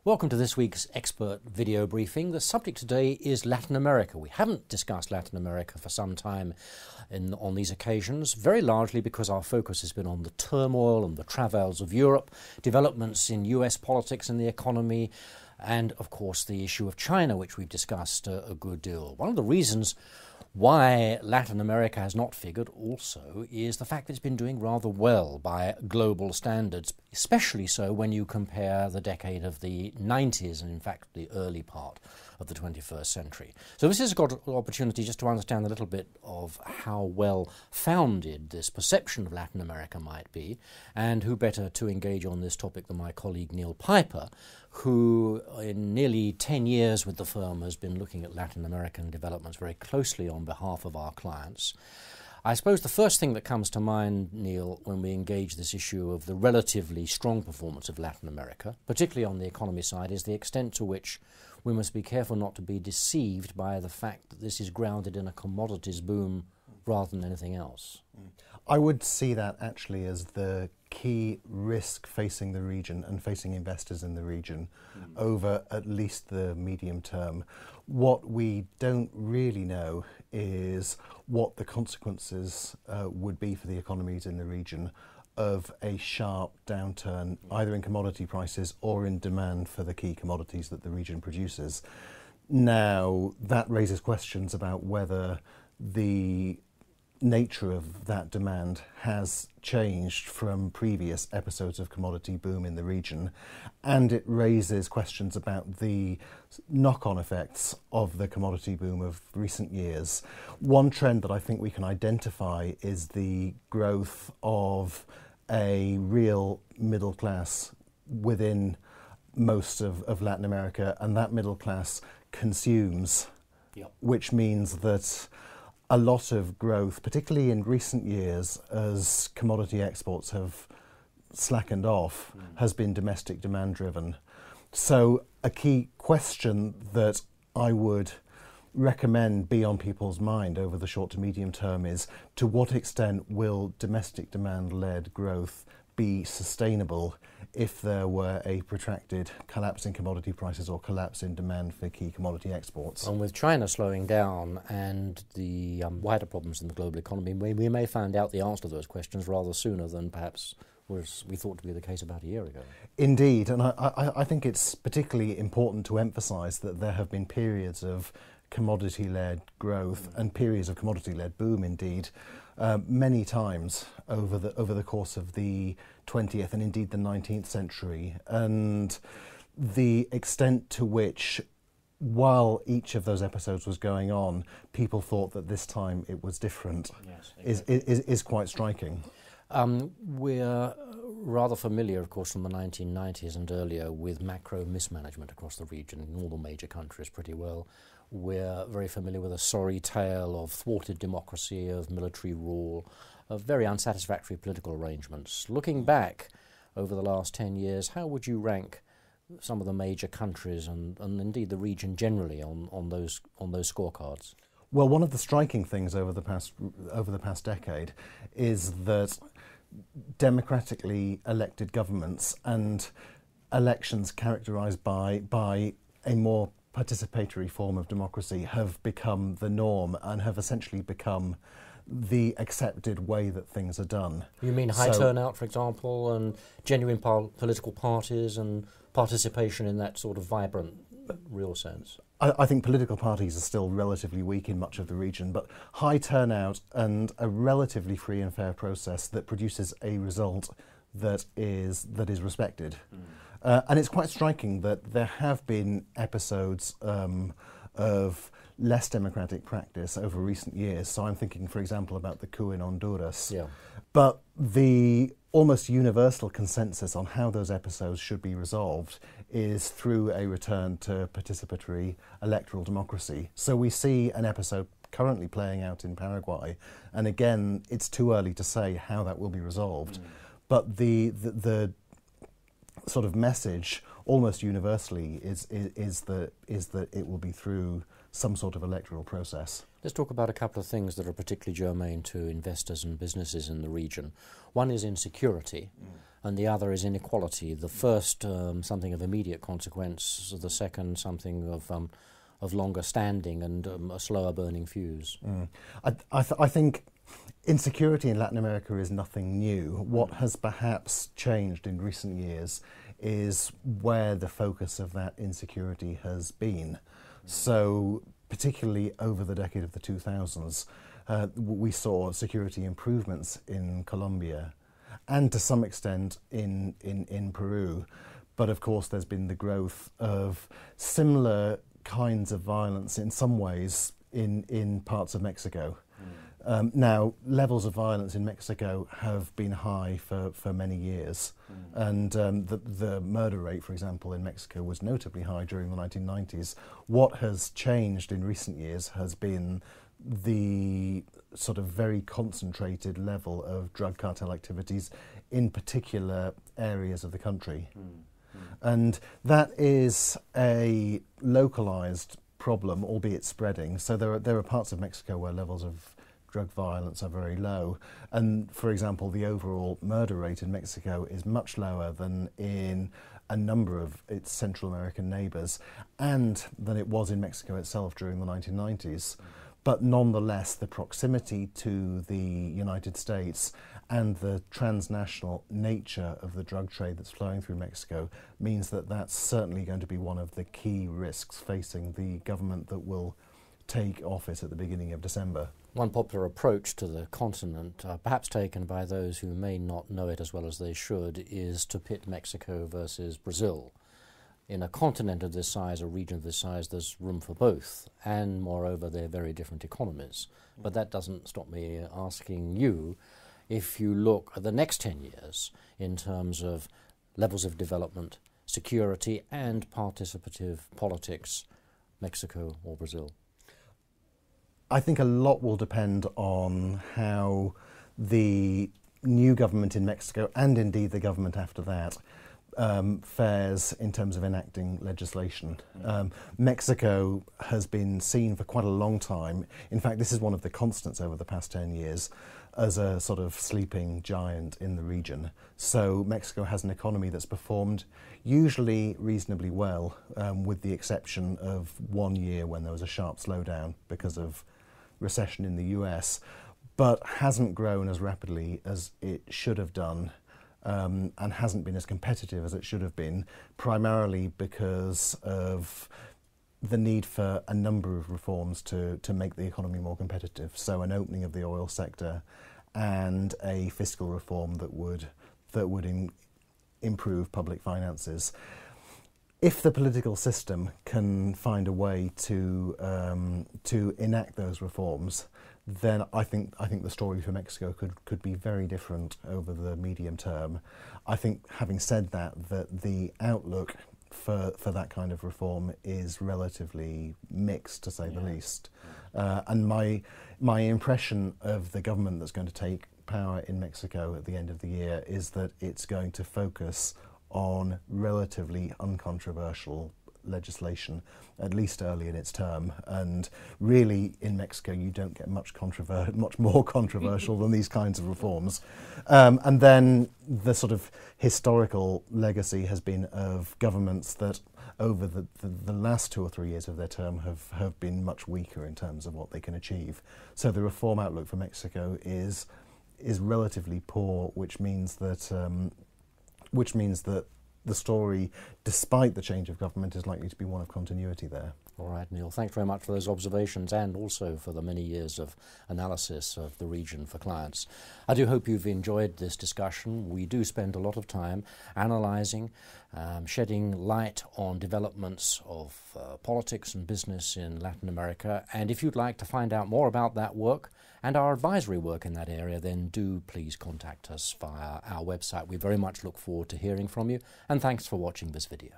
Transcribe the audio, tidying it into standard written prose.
Welcome to this week's expert video briefing. The subject today is Latin America. We haven't discussed Latin America for some time on these occasions, very largely because our focus has been on the turmoil and the travails of Europe, developments in US politics and the economy, and of course the issue of China, which we've discussed a good deal. One of the reasons why Latin America has not figured also is the fact that it's been doing rather well by global standards, especially so when you compare the decade of the 90s and in fact the early part of the 21st century. So this is a good opportunity just to understand a little bit of how well founded this perception of Latin America might be, and who better to engage on this topic than my colleague Neil Piper, who in nearly 10 years with the firm has been looking at Latin American developments very closely on behalf of our clients. I suppose the first thing that comes to mind, Neil, when we engage this issue of the relatively strong performance of Latin America, particularly on the economy side, is the extent to which we must be careful not to be deceived by the fact that this is grounded in a commodities boom rather than anything else. I would see that actually as the key risk facing the region and facing investors in the region over at least the medium term. What we don't really know is what the consequences would be for the economies in the region of a sharp downturn either in commodity prices or in demand for the key commodities that the region produces. Now, that raises questions about whether the nature of that demand has changed from previous episodes of commodity boom in the region, and it raises questions about the knock-on effects of the commodity boom of recent years. One trend that I think we can identify is the growth of a real middle class within most of Latin America, and that middle class consumes, which means that a lot of growth, particularly in recent years as commodity exports have slackened off, has been domestic demand driven. So a key question that I would recommend be on people's mind over the short to medium term is, to what extent will domestic demand-led growth be sustainable if there were a protracted collapse in commodity prices or collapse in demand for key commodity exports? And with China slowing down and the wider problems in the global economy, we may find out the answer to those questions rather sooner than perhaps we thought to be the case about a year ago. Indeed, and I think it's particularly important to emphasise that there have been periods of commodity-led growth and periods of commodity-led boom, indeed, many times over the course of the 20th and indeed the 19th century, and the extent to which, while each of those episodes was going on, people thought that this time it was different, yes, exactly, is quite striking. We're rather familiar, of course, from the 1990s and earlier with macro mismanagement across the region in all the major countries pretty well. We're very familiar with a sorry tale of thwarted democracy, of military rule, of very unsatisfactory political arrangements. Looking back over the last 10 years, how would you rank some of the major countries and indeed the region generally on those scorecards? Well, one of the striking things over the past decade is that democratically elected governments and elections characterised by a more participatory form of democracy have become the norm and have essentially become the accepted way that things are done. You mean high turnout, for example, and genuine political parties and participation in that sort of vibrant, real sense? I think political parties are still relatively weak in much of the region, but high turnout and a relatively free and fair process that produces a result that is respected. And it's quite striking that there have been episodes of less democratic practice over recent years. So I'm thinking, for example, about the coup in Honduras. Yeah. But the almost universal consensus on how those episodes should be resolved is through a return to participatory electoral democracy. So we see an episode currently playing out in Paraguay, and again, it's too early to say how that will be resolved. But the sort of message almost universally is that it will be through some sort of electoral process. Let's talk about a couple of things that are particularly germane to investors and businesses in the region. One is insecurity, and the other is inequality. The first, something of immediate consequence, the second, something of longer standing and a slower burning fuse. I think insecurity in Latin America is nothing new. What has perhaps changed in recent years is where the focus of that insecurity has been. So, particularly over the decade of the 2000s, we saw security improvements in Colombia and to some extent in Peru. But of course there's been the growth of similar kinds of violence in some ways in parts of Mexico. Now, levels of violence in Mexico have been high for many years, and the murder rate, for example, in Mexico was notably high during the 1990s. What has changed in recent years has been the sort of very concentrated level of drug cartel activities in particular areas of the country. And that is a localized problem, albeit spreading. So there are parts of Mexico where levels of drug violence are very low, and for example the overall murder rate in Mexico is much lower than in a number of its Central American neighbours and than it was in Mexico itself during the 1990s. But nonetheless, the proximity to the United States and the transnational nature of the drug trade that's flowing through Mexico means that that's certainly going to be one of the key risks facing the government that will take office at the beginning of December. One popular approach to the continent, perhaps taken by those who may not know it as well as they should, is to pit Mexico versus Brazil. In a continent of this size, a region of this size, there's room for both, and moreover they're very different economies. But that doesn't stop me asking you, if you look at the next 10 years in terms of levels of development, security and participative politics, Mexico or Brazil? I think a lot will depend on how the new government in Mexico, and indeed the government after that, fares in terms of enacting legislation. Mexico has been seen for quite a long time, in fact this is one of the constants over the past 10 years, as a sort of sleeping giant in the region. So Mexico has an economy that's performed usually reasonably well, with the exception of 1 year when there was a sharp slowdown because of recession in the US, but hasn't grown as rapidly as it should have done, and hasn't been as competitive as it should have been, primarily because of the need for a number of reforms to make the economy more competitive. So an opening of the oil sector and a fiscal reform that would improve public finances. If the political system can find a way to enact those reforms, then I think the story for Mexico could be very different over the medium term. I think, having said that the outlook for that kind of reform is relatively mixed, to say the least. And my impression of the government that's going to take power in Mexico at the end of the year is that it's going to focus on relatively uncontroversial legislation, at least early in its term. And really, in Mexico, you don't get much more controversial than these kinds of reforms. And then the sort of historical legacy has been of governments that over the last 2 or 3 years of their term have been much weaker in terms of what they can achieve. So the reform outlook for Mexico is relatively poor, which means that the story, despite the change of government, is likely to be one of continuity there. All right, Neil, thanks very much for those observations and also for the many years of analysis of the region for clients. I do hope you've enjoyed this discussion. We do spend a lot of time analysing, shedding light on developments of politics and business in Latin America. And if you'd like to find out more about that work and our advisory work in that area, then do please contact us via our website. We very much look forward to hearing from you, and thanks for watching this video.